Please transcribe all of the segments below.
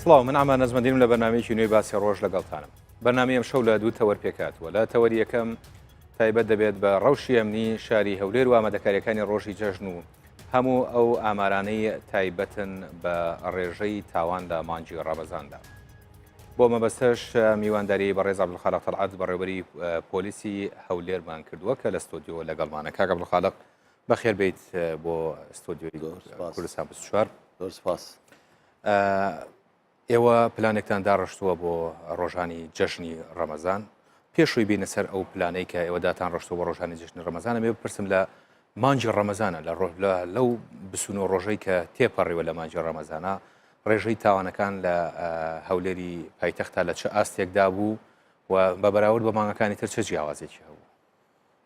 سڵاو من ئامان نەزمەدیم لە بەرنامەیەکی نوێی باسی ڕۆژ لەگەڵتانم. بەرنامەیەم شەو لە دوو تەوەر پێکاتوە لە تەوەری یەکەم تایبەت دەبێت بە ڕەوشی ئەمنی شاری هەولێر و ئامادەکاریەکانی ڕۆژی جەژن و هەموو ئەو ئامارانەی تایبەتن بە ڕێژەی تاوان لە مانجی ڕەمەزاندا. بۆ مەبەستەش میوانداری بەڕێز عەبدولخالق تەلعات بەڕێوەبەری پۆلیسی هەولێرمان کردووە کە لە ستۆدیۆ لەگەڵمانە. کاک عەبدولخالق بەخێر بێیت بۆ ستۆدیۆی کوردستان 24. سپاس. ئێوە پلانێکتان داڕشتووە بۆ ڕۆژانی جەژنی ڕەمەزان. پێشووی بینە سەر ئەو پلانەی کە ئێوە داتان ڕشتەوە بۆ ڕۆژانی جەژنی ڕەمەزانە مێ بپرسم لە مانجی ڕەمەزانە لەو بسون و ڕۆژەی کە تێپەڕیوە لە مانجی ڕەمەزانە ڕێژەی تاوانەکان لە هەولێری پایتەختە لە چه ئاستێکدا بوو و بە بەراورد بە مانگەکانی تر چه جیاوازێکی هەبوو؟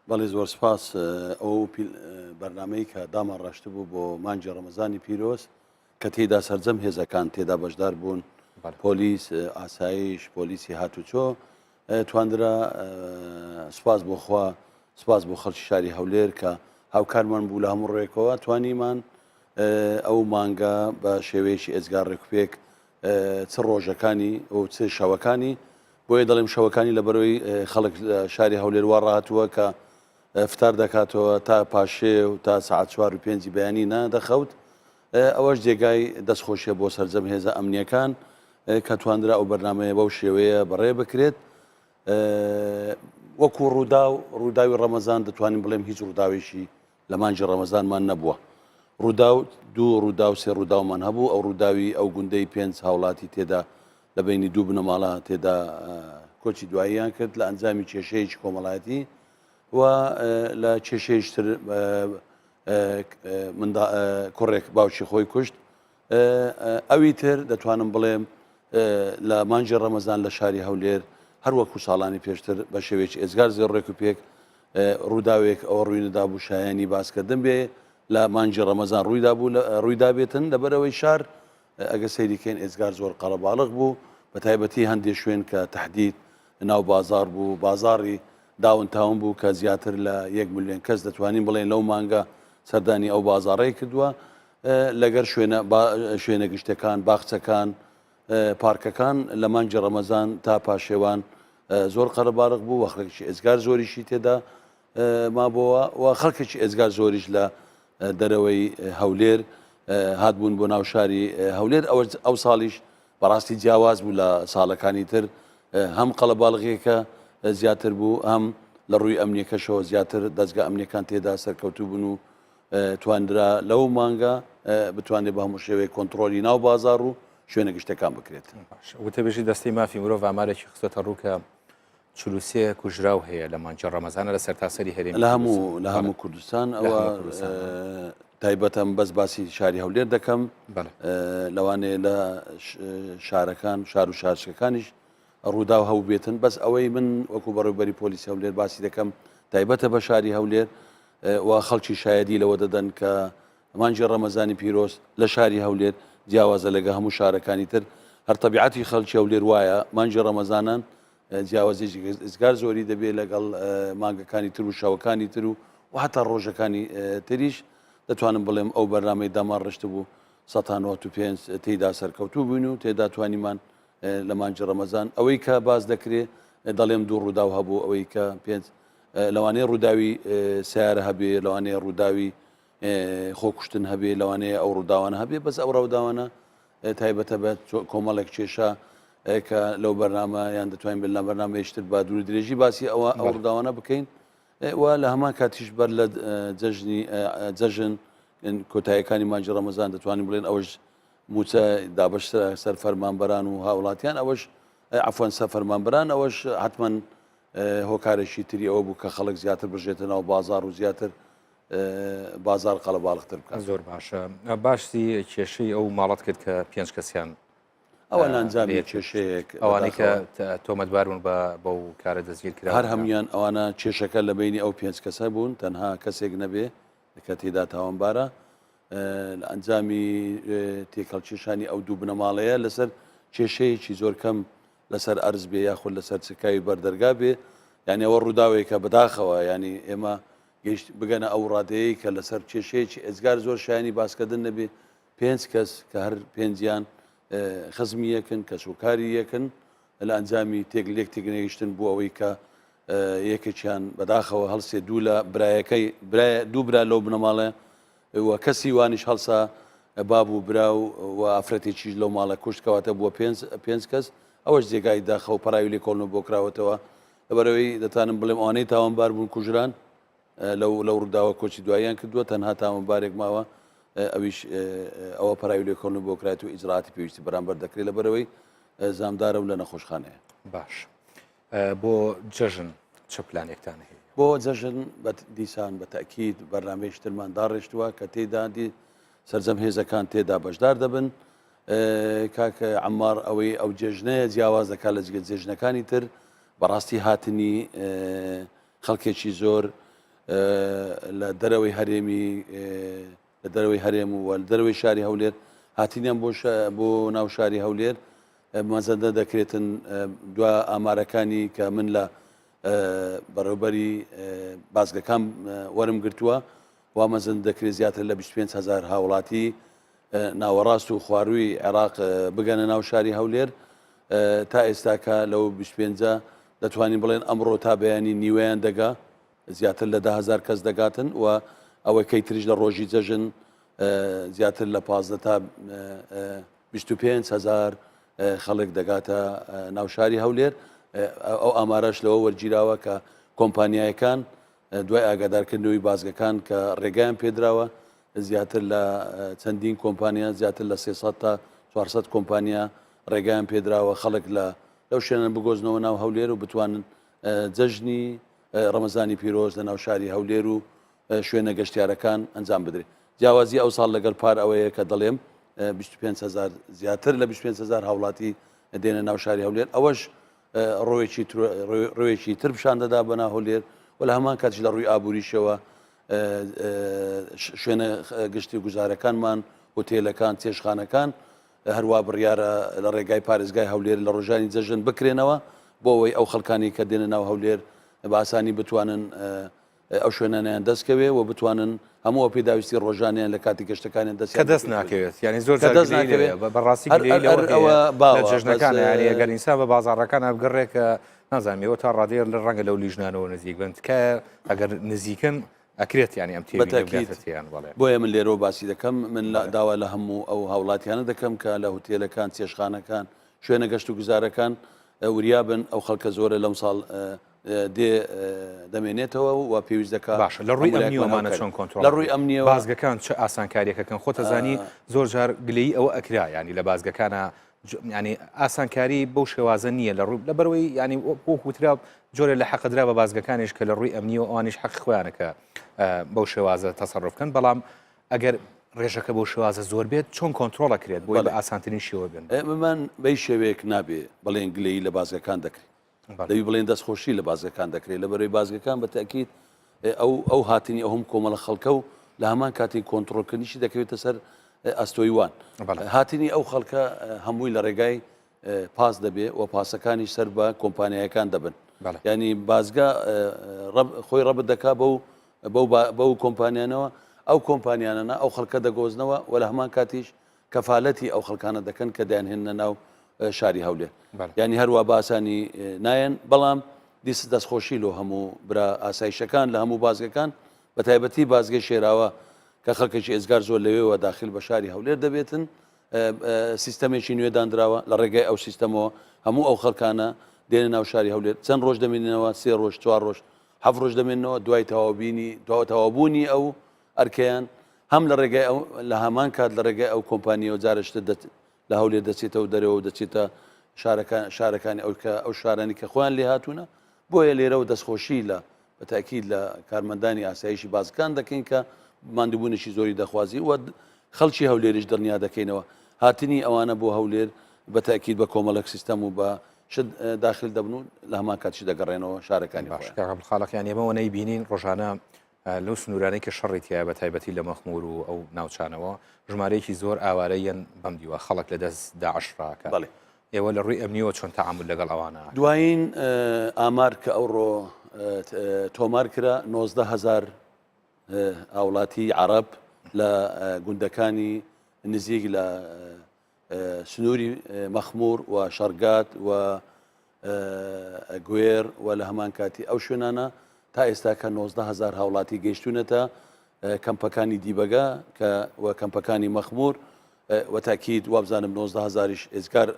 بەڵێ زۆر سپاس. ئەو بەرنامەی کە دامەڕاشت بوو بۆ مانجی ڕەمەزانی پیرۆز کە تێدا سەرجەم هێزەکان تێدا بەشدار بوون، پۆلیس، ئاسایش، پۆلیسی هاتوچۆ، تواندرا سپاس بۆ خوا، سپاس بۆ خەڵکی شاری هەولێر کە هاوکارمان بوو لە هەموو ڕێکەوە توانیمان ئەو مانگە بە شێوەیەکی ئێزگار ڕێکوپێک چ ڕۆژەکانی ئەو چ شەوەکانی بۆیە دەڵێم شەوەکانی لە بەرەوەی خەڵک شاری هەولێر وا ڕاهاتووە کە فتار دەکاتەوە تا پاشێ و تا سعات 4 و 5 بەیانی نادەخەوت. ئەوەش جێگای دەستخۆشیە بۆ سەرجەم هێزە ئەمنیەکان کە توانرا ئەو بەرنامەیە بەو شێوەیە بەڕێ بکرێت. وەکو ڕووداوی ڕەمەزان دەتوانین بڵێم هیچ ڕووداوێکی لە مانجی ڕەمەزانمان نەبووە. ڕووداو دوو ڕووداو سێ ڕووداومان هەبوو. ئەو ڕووداوی ئەو گوندەی 5 هاوڵاتی تێدا لە بینی دوو بنەماڵە تێدا کۆچی دواییان کرد لە ئەنجامی کێشەیەکی کۆمەڵایەتی و لە کێشەیەشتر کوڕێک باوکی خۆی کوشت. ئەوی تر دەتوانم بڵێم لە مانجی ڕەمەزان لە شاری هەولێر هەروەکو ساڵانی پێشتر بە شێوەیەکی ئێزگار زێر ڕێک و پێک ڕووداوێک ئەوە ڕووینەدا بوو شایانی باسکردن بێ لە مانجی ڕەمەزان ڕوویدا بێتن لەبەرەوەی شار ئەگە سەیریکەین ئێزگار زۆر قەڵەباڵغ بوو، بە تایبەتی هەندێک شوێن کە تەحدید ناو بازار بوو، بازاڕی داون تاون بوو کە زیاتر لە 1 ملیۆن کەس دەتوانین بڵێن لەو مانگە سەردانی ئەو بازاڕەی کردووە. لەگەر شوێنە گشتەکان، باخچەکان، پارکەکان لە مانجی ڕەمەزان تا پاشێوان زۆر قەرەباڵغ بوو و خەڵکی ئێزگار زۆریشی تێدا مابووە و خەڵکێکی ئێزگار زۆریش لە دەرەوەی هەولێر هاتبوون بۆ ناو شاری هەولێر. ئەو ساڵیش بەڕاستی جیاواز بوو لە ساڵەکانی تر، هەم قەڵەباڵغێکە زیاتر بوو، هەم لە ڕووی ئەمنیەکەشەوە زیاتر دەستگا ئەمنیەکان تێدا سەرکەوتوو بوون و تواندرا لەو مانگە بتوانێت بە هەموو شێوەیە کۆنتترۆلی ناو بازار و شوێنە گشتەکان بکرێت. وتەبێژی دەستی مافی مرۆڤ ئامارێکی خستۆتە ڕووکە 43 کوژراو هەیە لە مانجی ڕەمەزانە لە سەرتاسەری هەرێمی لە هەموو کوردستان. ئەوە تایبەتەم بەس باسی شاری هەولێر دەکەم، لەوانەیە لە شارەکان شار و شارچەکانیش ڕووداو هەوو بێتن. بەس ئەوەی من وەکو بەڕێوەبەری پۆلیسی هەولێر باسی دەکەم تایبەتە بە شاری هەولێر و خەڵکی شایەدی لەوە دەدەن کە مانجی ڕەمەزانی پیرۆز لە شاری هەولێر جیاوازە لەگە هەموو شارەکانی تر. هەر تەبیعەتی خەڵکی هەولێر وایە مانجی ڕەمەزانان جیاوازێکی ئێزگار زۆری دەبێت لەگەڵ مانگەکانی تر و شەوەکانی تر و هەتا ڕۆژەکانی تریش. دەتوانم بڵێم ئەو بەرنامەی داماڕشت بوو 1995 تێدا سەرکەوتوو بووین و تێدا توانیمان لە مانجی ڕەمەزان ئەوەی کە باز دەکرێت دەڵێم دوو ڕووداو هەبوو، ئەوەی کە پێنج لەوانەیە ڕووداوی سیارە هەبێ، لەوانەیە ڕووداوی خۆکوشتن هەبێ، لەوانەیە ئەو ڕووداوانە هەبێ. بەس ئەو ڕەوداوانە تایبەتە بە کۆمەڵێک کێشە کە لەو بەرنامە یان دەتوانین بە بەرنامەیەشتر با دوور درێژی باسی ئەو ڕووداوانە بکەین و لە هەمان کاتیش بەر لە جەژن کۆتاییەکانی مانجی ڕەمەزان دەتوانین بڵێن ئەوەش موچە دابەشتە سەر فەرمانبەران و هاوڵاتیان، ئەوەش عەفوەن سەر فەرمانبەران، ئەوەش حتمەن هۆکارێکی تری ئەوە بوو کە خەڵک زیاتر بژێتە ناو بازار و زیاتر بازار قەڵەباڵغتر بکات. زۆر باشە. باشی کێشەی ئەو ماڵەت کرد کە 5 کەسیان ئەوە ئەنجامی کێشەیەک ئەوانەی کە تۆمەتبار بوون بەو کارە دەستگیر کرا، هەر هەمویان ئەوانە کێشەکە لە بینی ئەو 5 کەسە بوون، تەنها کەسێک نەبێ کە تێدا تاوانبارە. لە ئەنجامی تێکەڵکێشانی ئەو دوو بنەماڵەیە لەسەر کێشەیەکی زۆر کەم لەسەر ئەرز بێ یاخود لەسەر چکاوی بەردەرگا بێ، یعنی ئەوە ڕووداوێکە بەداخەوە، ینی ئێمە گەیشت بگەنە ئەو ڕادەیەی کە لەسەر کێشەیەکی ئێزگار زۆر شایانی باسکردن نەبێ 5 کەس کە هەر پێنجیان خزمی یەکن کەسوکاری یەکن لە ئەنجامی تێک تێگەیشتن بوو ئەوەی کە یەکێکیان بەداخەوە هەڵسێ دوو لە برایەکەی دوو برا لەو بنەماڵێ وە کەسی وانیش هەڵسا باب و برا و ئافرەتێکیش لەو ماڵە کوشتکەواتە بووە پێنج کەس ئەوەش جێگای داخەوە پەراوی لێ کۆڵنەوە بۆ کراوەتەوە لەبەرەوەی دەتانم بڵێم ئەوانەی تاوانبار بوون کوژران لەو ڕووداوە کۆچی دواییان کردووە تەنها تاوانبارێک ماوە ئەویش ئەوە پەراوی لێ کۆڵنەوە بۆ کرایەوە ئیجراعاتی پێویستی بەرامبەر دەکرێت لەبەرەوەی زامدارە و لە نەخۆشخانەیە. باش بۆ جەژن چه پلانێکتان هەیە؟ بۆ جەژن بە دیسان بە تەکید بەرنامەی شترمان داڕێشتووە کە تێدا سەرجەم هێزەکان تێدا بەشدار دەبن کاکە عەمار ئەوەی ئەو جێژنەیە جیاواز دەکات لە جگە جێژنەکانی تر بەڕاستی هاتنی خەڵکێکی زۆر لە دەرەوەی هەرێمی لە دەرەوەی هەرێم و لە دەرەوەی شاری هەولێر هاتینیان بۆ ناو شاری هەولێر مەزەندە دەکرێتن دو ئامارەکانی کە من لە بەڕێوەبەری بازگەکان وەرم گرتووە وا مەزەند دەکرێت زیاتر لە 25,000 هاوڵاتی ناوەڕاست و خوارووی عێراق بگەنە ناو شاری هەولێر تا ئێستاکە لەو 25 دەتوانین بڵێن ئەمڕۆ تا بەیانی نیوەیان دەگا زیاتر لە 10,000 کەس دەگاتن و ئەوەی تریش لە ڕۆژی جەژن زیاتر لە 15 تا 25,000 خەڵک دەگاتە ناوشاری هەولێر ئەو ئامارەش لەوە وەرگیراوە کە کۆمپانیایەکان دوای ئاگادارکردنەوەی بازگەکان کە ڕێگایان پێدراوە زیاتر لە چەندین کۆمپانیا زیاتر لە 300 تا 400 کۆمپانیا ڕێگایان پێدراوە خەڵک لەو شوێنە بگۆزنەوە ناو هەولێر و بتوانن جەژنی ڕەمەزانی پیرۆز لە ناوشاری هەولێر و شوێنە گەشتیارەکان ئەنجام بدرێت. جیاوازی ئەو ساڵ لەگەڵ پار ئەوەیە کە دەڵێم 25,000 زیاتر لە 25,000 هاوڵاتی دێنە ناوشاری هەولێر ئەوەش ڕۆیەکی تر پیشان دەدا بە ناو هەولێر و لە هەمان کاتیش لە ڕووی ئابووریشەوە شوێنە گشتی گوزارەکانمان هۆتێلەکان چێشخانەکان هەروە بڕیارە لە ڕێگای پارێزگای هەولێر لە ڕۆژانی جەژن بکرێنەوە بۆ ئەوەی ئەو خەڵکانی کە دێنە ناو هەولێر بە ئاسانی بتوانن ئەو شوێنانیان دەستکەوێ و بتوانن هەموو پێداویستی ڕۆژانیان لە کاتی گەشتەکانیان دەست ناکەوێت ینی زۆر بەڕاستی جژنەکان ینی ئەگەر ئینسان بە بازاڕەکان بگەڕێکە نازانێەوە تا ڕادێر لە ڕەنگە لەو لیژنانەوە نزیک بن کە ئەگەر نزیکن ئەکرێت ینی ئەم تێبیان بڵێ بۆیە من لێرەوە باسی دەکەم من داوا لە هەموو ئەو هاوڵاتیانە دەکەم کە لە هوتێلەکان چێشخانەکان شوێنە گەشت و گوزارەکان وریابن ئەو خەڵکە زۆرە لەم ساڵ دەمێنێتەوە و پێویست دەکات باش لە ڕووی ئەمنیوەمانە چۆن کۆنتڕۆل لە ڕووی ئەمنیەوە بازگەکان چه ئاسانکاریەکەکەن خۆتە زانی زۆر جار گلەی ئەوە ئەکرا ینی لە بازگەکانە ینی ئاسانکاری بەو شێوازە نییە لە ڕوو لە بەرەوەی ینی وەکوترا جۆرە لە حەقدرا بە بازگەکانیش کە لە ڕووی ئەمنیەوە ئەوانیش حەق خۆیانەکە بەو شێوازە تەسەڕفکەن بەڵام ئەگەر ڕێژەکە بۆ شێوازە زۆر بێت چۆن کۆنتڕۆڵەکرێت بۆی بە ئاسانترین شێوە بن من بەی شێوەیەک نابێ بڵێن گلەی لە بازگەکان دەکرێت دەوی بڵێن دەستخۆشی لە بازگەکان دەکرێت لە بەرەوەی بازگەکان بە تەکید ئەو هاتنی ئەوم کۆمەڵە خەڵکە و لە هەمان کاتی کۆنتڕۆلکردنیشی دەکەوێتە سەر ئەستۆی وان هاتنی ئەو خەڵکە هەمووی لە ڕێگای پاس دەبێ و پاسەکانی سەر بە کۆمپانیایەکان دەبن ینی بازگە خۆی ڕەبت دەکا بەو کۆمپانیانەوە ئەو کۆمپانیانەنا ئەو خەڵکە دەگۆزنەوە و لە هەمان کاتیش کەفاەتی ئەو خەڵکانە دەکەن کە دایانهێنە ناو شاری هەولێر ینی هەروە باسانی نایەن بەڵام دیست دەستخۆشی لۆ هەموو برا ئاسایشەکان لە هەموو بازگەکان بە تایبەتی بازگە شێراوە کە خەڵکێکی ئێزگار زۆر لەوێەوە داخل بە شاری هەولێر دەبێتن سیستەمێکی نوێدانراوە لە ڕێگای ئەو سیستەمەوە هەموو ئەو خەڵکانە دێنە ناو شاری هەولێر چەند ڕۆژ دەمێنینەوە 3 ڕۆژ 4 ڕۆژ 7 ڕۆژ دەمێنەوە دوای تەوابوونی ئەو ئەرکیان هەم لە ڕێگای لە هەمان کات لە ڕێگای ئەو کۆمپانیەوە جارشتە لە هەولێر دەچێتەوە دەرەوە دەچێتە شارەکانی ئەو شارانی کە خۆیان لێ هاتوونە بۆیە لێرەوە دەستخۆشی لە بەتاکید لە کارمەندانی ئاسایشی بازەکان دەکەین کە ماندووبوونیشی زۆری دەخوازی و خەڵکی هەولێریش دڵنیا دەکەینەوە هاتنی ئەوانە بۆ هەولێر بەتاکید بە کۆمەڵک سیستەم و بە شت داخل دەبن و لە هەمان کاتیش دەگەڕێنەوە شارەکانی خاڵقیان ئێمەوە نەیبینین ڕۆژانە لەو سنوورانەی کە شەڕێتیایە بە تایبەتی لە مەخمور و ئەو ناوچانەوە ژمارەیەکی زۆر ئاوارەیەن بەم دیوە خەڵک لە دەست داعشراکە ئێوە لە ڕووی ئەمنیەوە چۆن تەعامل لەگەڵ ئەوانە دوایین ئامار کە ئەوڕۆ تۆمار کرا 19,000 هاوڵاتی عەرەب لە گوندەکانی نزیک لە سنووری مەخموور و شەرگات و گوێر و لە هەمان کاتی ئەو شوێنانە تا ئێستا کە 19,000 هاوڵاتی گەیشتونەتە کەمپەکانی دیبەگە و کەمپەکانی مەخموور وەتاکید وابزانم 19,000ش ئێزگار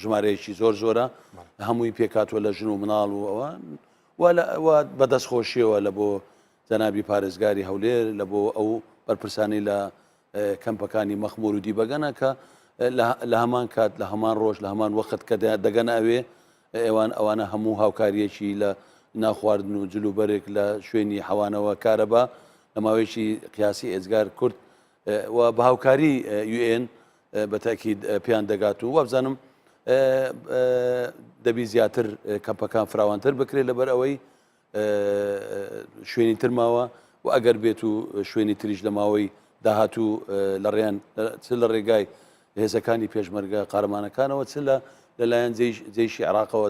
ژمارەیەکی زۆر زۆرە هەمووی پێکاتوە لە ژن و مناڵ و ئەوان بەدەستخۆشیەوە لە بۆ جەنابی پارێزگاری هەولێر لە بۆ ئەو بەرپرسانی لە کەمپەکانی مەخموور و دیبەگەنە کە لە هەمان کات لە هەمان ڕۆژ لە هەمان وەخت کە دەگەنە ئەوێ ئەوانە هەموو هاوکاریەکی لە ناخواردن و جلوبەرێک لە شوێنی حەوانەوە کارەبا لە ماوەیەکی قیاسی ئێزگار کورد و بە هاوکاری UN بەتاکید پێیان دەگات و وابزانم دەبی زیاتر کەمپەکان فراوانتر بکرێت لەبەر ئەوەی شوێنی ترماوە و ئەگەر بێت و شوێنی تریش لە ماوەی داهاتوو لە ڕێیان لە ڕێگای هێزەکانی پێشمەرگە قارەمانەکانەوە چ لەلایەن جێیشی عێراقەوە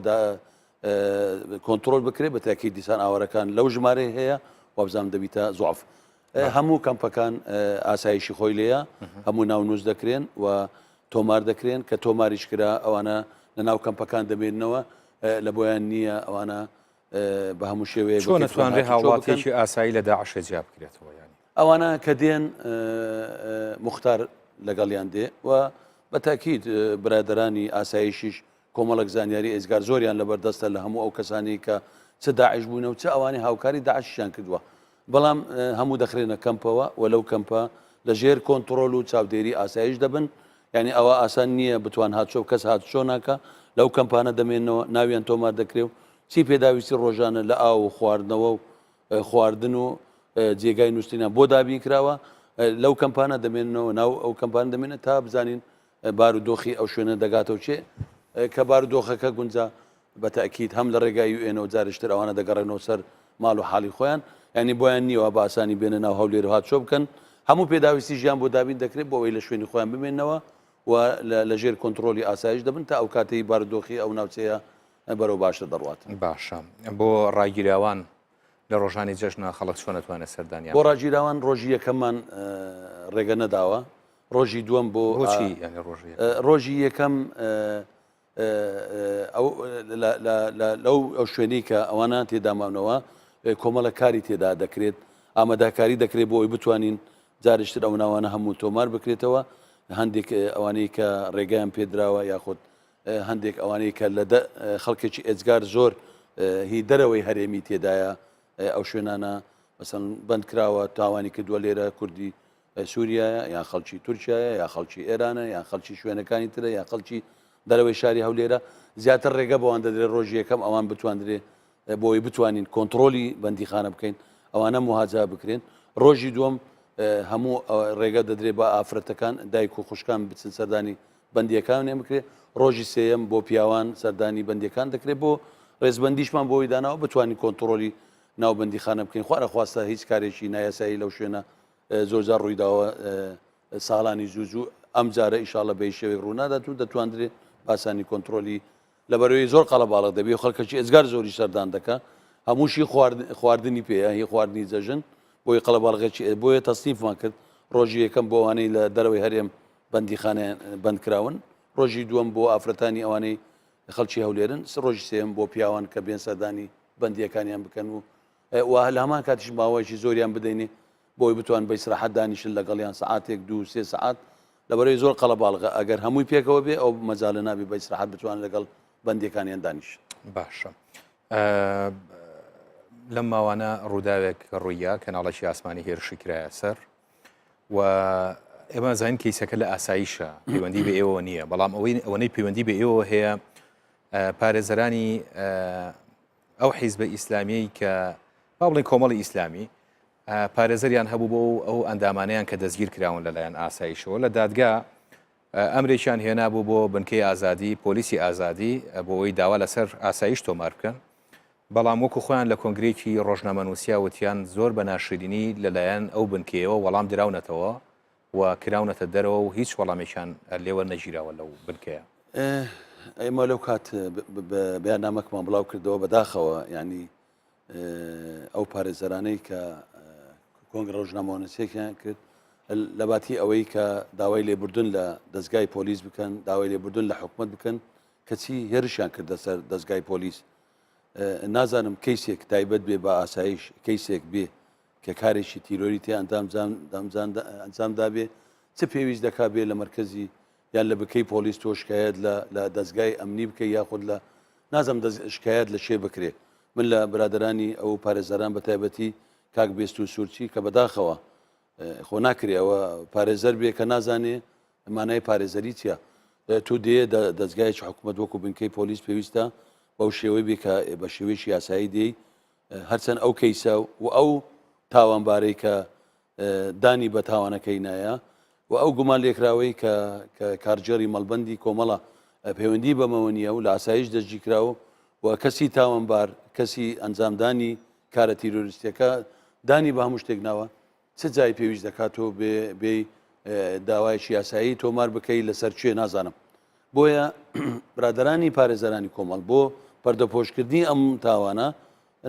کۆنتترۆل بکرێت بە تاکید دیسان ئاوەرەکان لەو ژمارە هەیە وابزانم دەبیتە زوعف هەموو کەمپەکان ئاسایشی خۆی لێیە هەموو ناونووس دەکرێن و تۆمار دەکرێن کە تۆماریش کرا ئەوانە لە ناو کەمپەکان دەبێنەوە لە بۆیان نییە ئەوانە بە هەموو شێوەیە چۆن نتوانرێ هاوڵاتێکی ئاسایی لە داعش جیا بکرێتەوە ینی ئەوانە کە دێن مختار لەگەڵیان دێ و بە تاکید برادرانی ئاسایشیش کۆمەڵک زانیاری ئێزگار زۆریان لەبەردەستە لە هەموو ئەو کەسانی کە چ داعش بوونە و چ ئەوانی هاوکاری داعشیان کردووە بەڵام هەموو دەخرێنە کەمپەوە و لەو کەمپە لە ژێر کۆنتترۆل و چاودێری ئاسایش دەبن یعنی ئەوە ئاسان نییە بتوان هاتچۆ کەس هاتچۆ ناکە لەو کەمپانە دەمێنەوە ناویان تۆمار دەکرێ و چی پێداویستی ڕۆژانە لە ئاو و خواردنەوە و خواردن و جێگای نووسینیان بۆ دابین کراوە لەو کەمپانە دەمێنەوە ناو ئەو کەمپان دەمێنێت تا بزانین بارودۆخی ئەو شوێنە دەگاتەوە چێ کە بارودۆخەکە گونجا بە تاکید هەم لە ڕێگای UN جارشتر ئەوانە دەگەڕێنەوە سەر ماڵ و حاڵی خۆیان ینی بۆیان نیوە بە ئاسانی بێنە ناو هەولێر و هاتچۆ بکەن هەموو پێداویستی ژیان بۆ دابین دەکرێت بۆ ئەوەی لە شوێنی خۆیان بمێنەوە و لە ژێر کۆنتترۆلی ئاسایش دەبن تا ئەو کاتەی بارودۆخی ئەو ناوچەیە بەرەو باشە دەڕوات باشە بۆ ڕاگیراوان لە ڕۆژانی جەژنە خەڵک چۆن نەتوانێت سەردانیان بۆ ڕاگیراوان ڕۆژی یەکەممان ڕێگە نەداوە ڕۆژی دووەم بۆ ڕۆژی یەکەم لەو ئەو شوێنەی کە ئەوانە تێدامانەوە کۆمەڵە کاری تێدا دەکرێت ئامادەکاری دەکرێت بۆ ئەوی بتوانین جارشتر ئەو ناوانە هەموو تۆمار بکرێتەوە هەندێک ئەوانەی کە ڕێگەیان پێدراوە یاخود هەندێک ئەوانەی کە لە خەڵکێکی ئێجگار زۆر هی دەرەوەی هەرێمی تێدایە ئەو شوێنانە مەسەن بند کراوە تاوانی کردووە لێرە کوردی سووریایە یان خەڵکی تورکایە یا خەڵکی ئێرانە یان خەڵکی شوێنەکانی ترە یا خەڵکی دەرەوەی شاری هەولێرە زیاتر ڕێگە بەوان دەدرێت ڕۆژی یەکەم ئەوان بتواندرێت بۆی بتوانین کۆنتترۆلی بەندیخانە بکەین ئەوانە مهاجا بکرێن ڕۆژی دووەم هەموو ڕێگە دەدرێت بە ئافرەتەکان دایک و خوشکان بچن سەردانی بەندیەکان نێ بکرێت ڕۆژی سێەم بۆ پیاوان سەردانی بەندیەکان دەکرێت بۆ ڕێزبندیشمان بۆی داناوە بتوانین کۆنتترۆلی ناوبندیخانە بکەین خوارە خواستە هیچ کارێکی نایاسایی لەو شوێنە زۆرجار ڕوویداوە ساڵانی زوو ئەم جارە ئیشاڵە بە شێوەی ڕوونادات و دەتوانرێت باسانی کۆنتترۆلی لەبەرەوەی زۆر قەڵەباڵغ دەبێت خەڵکەکی ئێزگار زۆری سەردان دەکە هەمووشی خواردنی پێەیە هی خواردنی جەژن بۆی قەڵەباڵغێکی بۆیە تەستیفمان کرد ڕۆژی یەکەم بۆ ئەوانەی لە دەرەوەی هەرێم بەندیخانەیان بندکراون ڕۆژی دووەم بۆ ئافرەتانی ئەوانەی خەڵکی هەولێرن ڕۆژی سێم بۆ پیاوان کە بێن سەردانی بەندیەکانیان بکەن و لە هەمان کاتیش ماوەیەکی زۆریان بدەینێ بۆی بتوان بە ئیسراحەت دانیشن لەگەڵیان سعاتێک 2-3 سعات لەبەرەوەی زۆر قەڵەباڵغە ئەگەر هەمووی پێکەوە بێ ئەو مەجاالە نابی بە ئیسراحەت بتوان لەگەڵ بەندیەکانیان دانیش باشە لەم ماوانە ڕووداوێک ڕوویە کەناڵەکی ئاسمانی هێرشی کرایە سەر و ئێمە زانین کەیسەکە لە ئاساییشە پەیوەندی بە ئێوە نییە بەڵام ئەوەی پەیوەندی بە ئێوە هەیە پارێزەرانی ئەو حیزبە ئیسلامی کە با بڵین کۆمەڵی ئیسلامی پارێزەریان هەبوو بۆ ئەو ئەندامانەیان کە دەستگیر کراون لەلایەن ئاسایشەوە لە دادگا ئەمریکیان هێنا بوو بۆ بنکەی ئازادی پۆلیسی ئازادی بۆ ئەوی داوا لەسەر ئاسایش تۆمار بکەن بەڵام وەکو خۆیان لە کۆنگرێکی ڕۆژنامەنووسیا وتیان زۆر بە ناشرینی لەلایەن ئەو بنکەیەوە وەڵام دراونەتەوە و کراونەتە دەرەوە و هیچ وەڵامێکیان لێوە نەگیراوە لەو بنکەیە ئێمە لەو کات بەیاننامەکمان بڵاو کردەوە بەداخەوە ینی ئەو پارێزەرانەی کە کۆنگرە ڕۆژنامەنووسیەکیان کرد لە باتی ئەوەی کە داوای لێبوردن لە دەستگای پۆلیس بکەن، داوای لێبوردن لە حکوومەت بکەن کەچی هێرشیان کردە سەر دەستگای پۆلیس. نازانم کەیسێک تایبەت بێ بە ئاسایش کەیسێک بێ کە کارێکی تیرۆری تێ ئەنجامدا بێ چه پێویست دەکا بێ لە مرکزی یان لە بکەی پۆلیس تۆ شکایەت لە دەستگای ئەمنی بکەی یاخود لە نازم شکایەت لە شێ بکرێ. من لە برادرانی ئەو پارێزەران بە تایبەتی کاک بێست و سوورچی کە بەداخەوە خۆ ناکرێ ئەوە پارێزەر بێ کە نازانێ مانای پارێزەری چییە. تو دێ دەستگایکی حکوومەت وەکو بنکەی پۆلیس پێویستە بەو شێوەی بێ کە بە شێوەیەکی یاسایی دێی هەرچەند ئەو کەیسە و ئەو تاوانبارەی کە دانی بە تاوانەکەی نایە و ئەو گومان لێکراوەی کە کارجێڕی مەڵبەندی کۆمەڵە پەیوەندی بەمەوە نیە و لە ئاسایش دەستگی کراوە و کەسی تاوانبار کەسی ئەنجامدانی کارە تیرۆریستەکە دانی بە هەموو شتێک ناوە چه جای پێویست دەکاتەوە بێ داوایکی یاسایی تۆمار بکەی لەسەر کوێ نازانم. بۆیە برادرانی پارێزەرانی کۆمەڵ بۆ پەردەپۆشکردنی ئەم تاوانە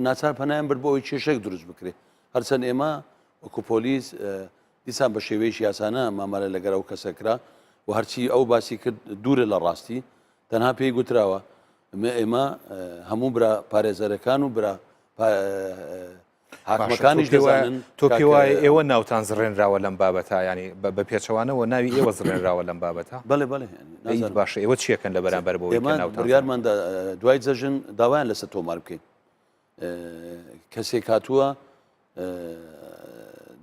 ناچار پەنایان برد بۆ ئەوی کێشەک دروست بکرێ. هەرچەند ئێمە وەکو پۆلیس دیسان بە شێوەیەکی یاسانە مامەلە لەگەر ئەو کەسەکرا و هەرچی ئەو باسی کرد دوورە لە ڕاستی تەنها پێی گوتراوە ئێمە هەموو برا پارێزەرەکان و برا حاکمەکانیش دەزانن. تۆ پێ وایە ئێوە ناوتان زڕێنراوە لەم بابەتە ینی بە پێچەوانەوە ناوی ئێوە زڕێنراوە لەم بابەتە؟ بەڵێ بەڵێ باشە ئێوە چیەکەن لە بەرامبەر بەوەی کە ناوتان بڕیارماندا دوای جەژن داوایان لەسەر تۆمار بکەین. کەسێک هاتووە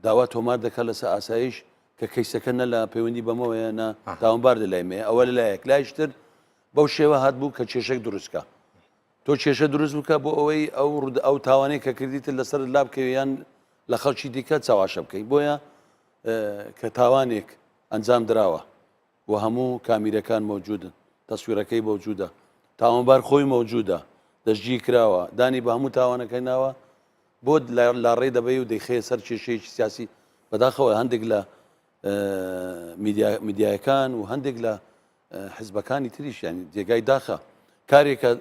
داوا تۆمار دەکات لەسەر ئاسایش کە کەیسەکە نە لە پەیوەندی بەمەوەیە نە تاوانبار لەلایمێ ئەوە لەلایەک لایشتر بەو شێوە هات بوو کە کێشەک دروستکە. تۆ کێشە دروست بکە بۆ ئەوەی ئەو تاوانەی کە کردیتر لەسەر لا بکەویان لە خەڵکی دیکە چاواشە بکەیت. بۆیە کە تاوانێک ئەنجام دراوە و هەموو کامیرەکان مەوجودن، تەسویرەکەی مەوجودە، تاوانبار خۆی مەوجودە، دەستگی کراوە، دانی بە هەموو تاوانەکەی ناوە بۆ لاڕێ دەبێ و دەیخێ سەر کێشەیەکی سیاسی. بەداخەوە هەندێک لە میدیایەکان و هەندێک لە حزبەکانی تریش ینی جێگای داخە کارێکە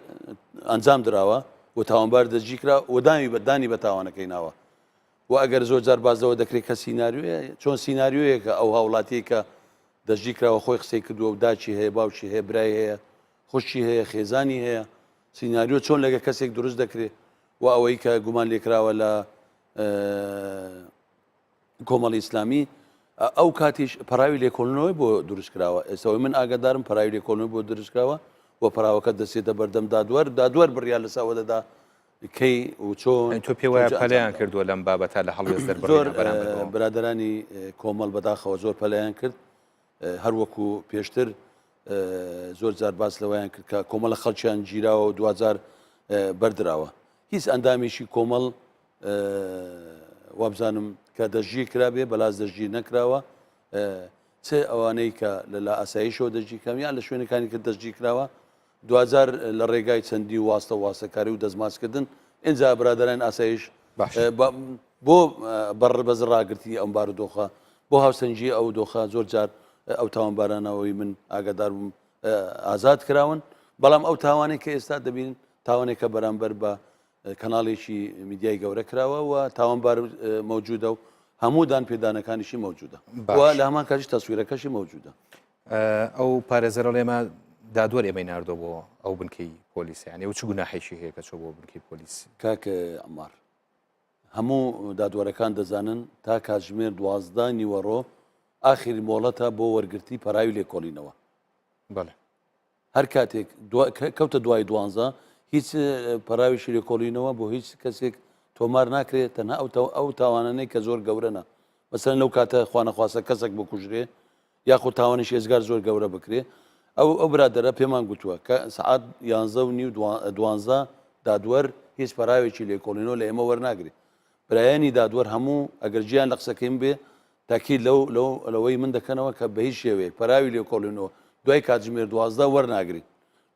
ئەنجام دراوە و تاوانبار دەستگی کرا و دانی بە تاوانەکەی ناوە و ئەگەر زۆر جار بازەوە دەکرێت کە سینناریوە چۆن سینناریوەیەکە ئەو هاوڵاتی کە دەستگی کراوە خۆی قسەی کردووە و داچی هەیە باوکی هەیە برای هەیە خوشی هەیە خێزانی هەیە سینناریۆ چۆن لەگە کەسێک دروست دەکرێت و ئەوەی کە گومان لێکراوە لە کۆمەڵی ئیسلامی ئەو کاتیش پەراوی لێکۆڵنەوەی بۆ دروستکراوە. ئێستاەوەی من ئاگادارم پەراوی لێکۆڵنەوەی بۆ دروستکراوە و پەراوەکە دەسێتە بەردەم دادوەر بڕیار لەسەوە دەدا کەی و چۆن. تۆ پێ وایە پەلیان کردووە لەم بابەتە لە هەڵوێست زۆر برادرانی کۆمەڵ بەداخەوە زۆر پەلیان کرد هەروەکو پێشتر زۆر جار باس لەوەیان کرد کە کۆمەڵە خەڵکیان گیراوە و دوزار بەردراوە. هیچ ئەندامێکی کۆمەڵ وابزانم کە دەژی کرابێ بەلاز دەژی نەکراوە چه ئەوانەی کە لە ئاساییشەوە دەژی کەمیان لە شوێنەکانی کە دەژی کراوە دوزار لە ڕێگای چەندی واستە واسەکاری و دەزماسکردن ئینجا برادران ئاسایش بۆ بەڕبەز ڕاگرتی ئەم بارودۆخە بۆ هاوسەنجی ئەو دۆخە زۆر جار ئەو تاوانبارانەوەی من ئاگادار بووم ئازاد کراون بەڵام ئەو تاوانێک کە ئێستا دەبین تاوانێکە بەرامبەر بە کەناڵێکی میدیای گەورە کراوە و تاوانبار مەوجودە و هەموو دانپێدانەکانیشی مەوجودە و لە هەمان کاتی تەسویرەکەشی مەوجودە. ئەو پارێزەرە لێمە دادوەر ئێمەی ناردۆ بۆ ئەو بنکەی پۆلیسیانی و چ گوناحێکی هەیە کە چۆ بۆ بنکەی پۆلیس؟ کاکە ئەمار هەموو دادوەرەکان دەزانن تا کاتژمێر 12 نیوەڕۆ ئاخری مۆڵەتە بۆ وەرگرتی پەراوی لێکۆڵینەوە. بەڵێ هەر کاتێک کەوتە دوای 12 هیچ پەراویشی لێکۆڵینەوە بۆ هیچ کەسێک تۆمار ناکرێت تەنها ئەو تاوانانەی کە زۆر گەورەنە مەسەن لەو کاتە خوانەخواستە کەسێک بکوژرێ یاخود تاوانش ێزگار زۆر گەورە بکرێ ئەو برادەرە پێمان گوتووە کە سعات 11:12 دادوەر هیچ پەراوێکی لێکۆڵینەوە لە ئێمە وەرناگرێت. برایانی دادوەر هەموو ئەگەر گیان لە قسەکەیم بێ تاکید لەوەی من دەکەنەوە کە بە هیچ شێوەیە پەراوی لێکۆڵینەوە دوای کاتژمێر 12 وەرناگرێت.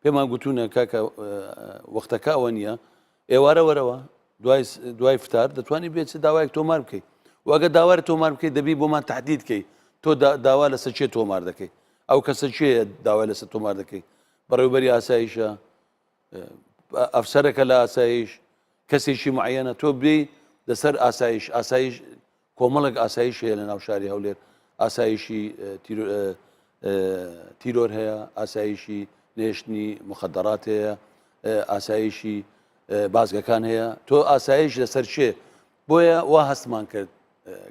پێمان گوتوونە کاکە وەختەکە ئەوە نییە ئێوارە وەرەوە دوای فتار دەتوانانی بێت داوایەک تۆمار بکەیت وەگە داوای تۆمار بکەیت دەبی بۆمان تهدید بکەیت تۆ داوا لەسەر چێ تۆمار دەکەیت ئەو کەسە چێ داوای لەسەر تۆمار دەکەیت بەڕێوەبەری ئاسایشە ئەفسەرەکە لە ئاسایش کەسێکی معەنە تۆ بێ لەسەر ئاسایش کۆمەڵک ئاسایش هەیە لە ناو شاری هەولێر ئاسایشی تیرۆر هەیە، ئاسایشی نێشتنی مخدرات هەیە، ئاسایشی بازگەکان هەیە. تۆ ئاسایش لەسەر چێ؟ بۆیە وا هەستمان کرد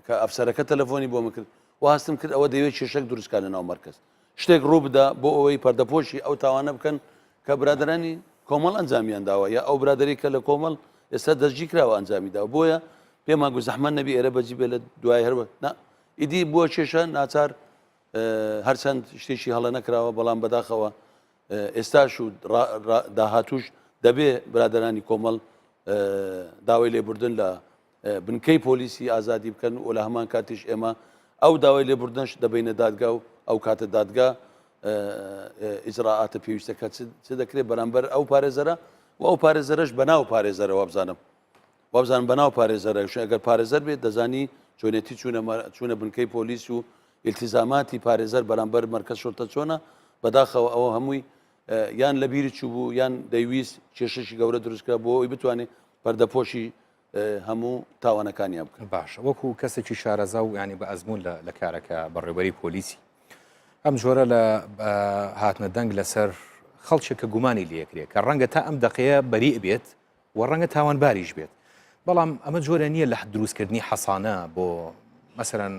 کە ئەفسەرەکە تەلەفۆنی بۆ من کرد، وا هەستم کرد ئەوە دەوێت کێشەک دروستکە لە ناو مەرکەز، شتێک ڕوو بدە بۆ ئەوەی پەردەپۆشی ئەو تاوانە بکەن کە برادرانی کۆمەڵ ئەنجامیان داوە، یا ئەو برادری کە لە کۆمەڵ ئێستا دەستگی کراوە ئەنجامی داوە. بۆیە پێمان گوت زەحمەت نەبی ئێرە بەجی بێ لە دوای هەروە ئیدی بووە کێشە ناچار هەرچەند شتێکی هەڵە نەکراوە، بەڵام بەداخەوە ئێستاش و داهاتوش دەبێ برادرانی کۆمەڵ داوای لێبوردن لە بنکەی پۆلیسی ئازادی بکەن و لە هەمان کاتیش ئێمە ئەو داوای لێبوردنش دەبینە دادگا و ئەو کاتە دادگا ئیجراعاتە پێویستەکە چ دەکرێت بەرامبەر ئەو پارێزەرە و ئەو پارێزەرش بەناو پارێزەرە وابزانم بەناو پارێزەرە ئەگەر پارێزەر بێت دەزانی چۆنێتی چوونە بنکەی پۆلیس و ئیلتیزاماتی پارێزەر بەرامبەر مەرکەز شۆرتە چۆنە بەداخەوە ئەوە هەمووی یان لە بیری چوو بوو یان دەیویست کێشەشی گەورە دروستکە بۆ ئەوی بتوانێت پەردەپۆشی هەموو تاوانەکانیان بکەن. باش وەکو کەسێکی شارەزا و ینی بە ئەزمون لە کارەکە بەڕێوەری پۆلیسی ئەم جۆرە لە هاتنە دەنگ لەسەر خەڵکێکە گومانی لەکرێت کە ڕەنگە تا ئەم دقەیە بەریء بێت و ڕەنگە تاوانباریش بێت، بەڵام ئەمە جۆرە نییە لە دروستکردنی حەسانە بۆ مەسەرەن